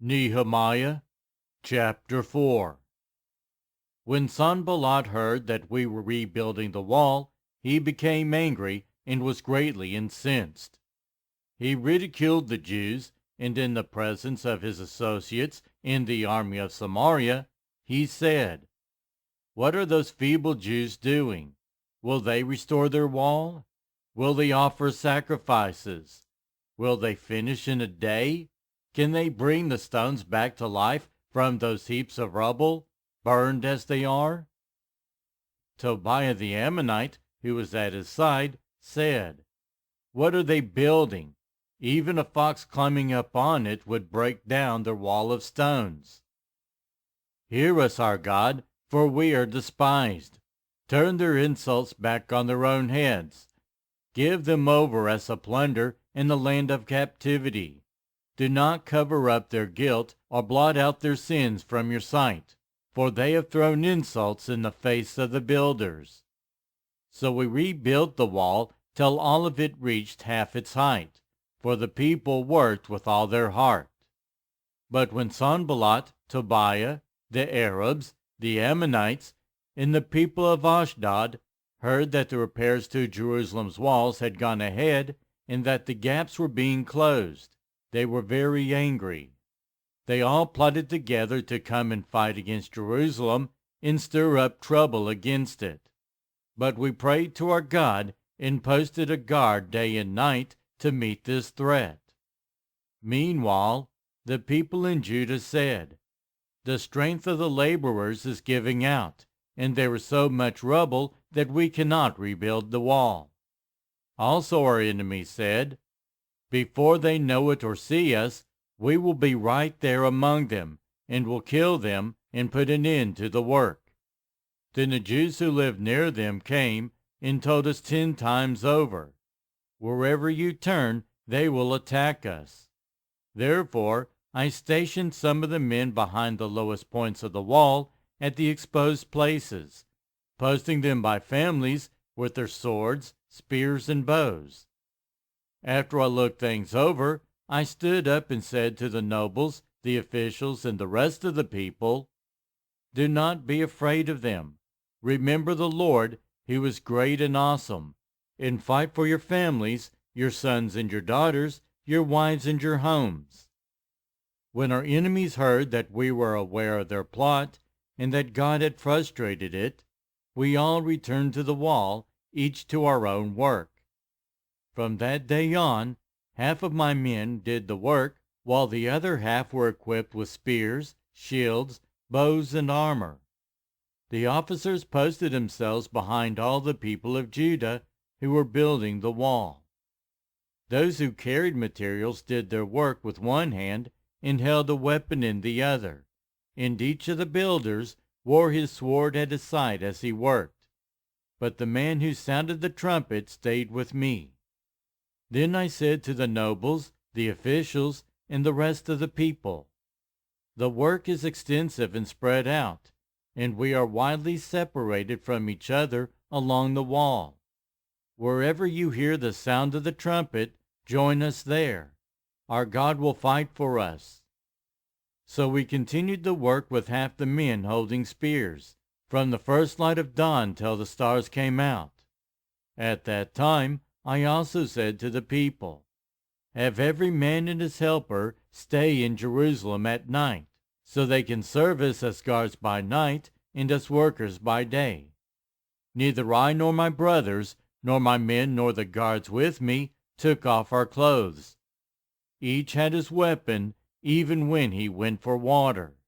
Nehemiah chapter 4. When Sanballat heard that we were rebuilding the wall, he became angry and was greatly incensed. He ridiculed the Jews, and in the presence of his associates in the army of Samaria, he said, "What are those feeble Jews doing? Will they restore their wall? Will they offer sacrifices? Will they finish in a day? Can they bring the stones back to life from those heaps of rubble, burned as they are?" Tobiah the Ammonite, who was at his side, said, "What are they building? Even a fox climbing up on it would break down their wall of stones." "Hear us, our God, for we are despised. Turn their insults back on their own heads. Give them over as a plunder in the land of captivity. Do not cover up their guilt or blot out their sins from your sight, for they have thrown insults in the face of the builders." So we rebuilt the wall till all of it reached half its height, for the people worked with all their heart. But when Sanballat, Tobiah, the Arabs, the Ammonites, and the people of Ashdod heard that the repairs to Jerusalem's walls had gone ahead and that the gaps were being closed, they were very angry. They all plotted together to come and fight against Jerusalem and stir up trouble against it. But we prayed to our God and posted a guard day and night to meet this threat. Meanwhile, the people in Judah said, "The strength of the laborers is giving out, and there is so much rubble that we cannot rebuild the wall." Also our enemies said, "Before they know it or see us, we will be right there among them, and will kill them and put an end to the work." Then the Jews who lived near them came and told us 10 times over, "Wherever you turn, they will attack us." Therefore I stationed some of the men behind the lowest points of the wall at the exposed places, posting them by families with their swords, spears, and bows. After I looked things over, I stood up and said to the nobles, the officials, and the rest of the people, "Do not be afraid of them. Remember the Lord, who is great and awesome, and fight for your families, your sons and your daughters, your wives and your homes." When our enemies heard that we were aware of their plot, and that God had frustrated it, we all returned to the wall, each to our own work. From that day on, half of my men did the work, while the other half were equipped with spears, shields, bows, and armor. The officers posted themselves behind all the people of Judah who were building the wall. Those who carried materials did their work with one hand and held a weapon in the other, and each of the builders wore his sword at his side as he worked. But the man who sounded the trumpet stayed with me. Then I said to the nobles, the officials, and the rest of the people, "The work is extensive and spread out, and we are widely separated from each other along the wall. Wherever you hear the sound of the trumpet, join us there. Our God will fight for us." So we continued the work with half the men holding spears, from the first light of dawn till the stars came out. At that time I also said to the people, "Have every man and his helper stay in Jerusalem at night, so they can serve us as guards by night and as workers by day." Neither I nor my brothers, nor my men nor the guards with me, took off our clothes. Each had his weapon, even when he went for water.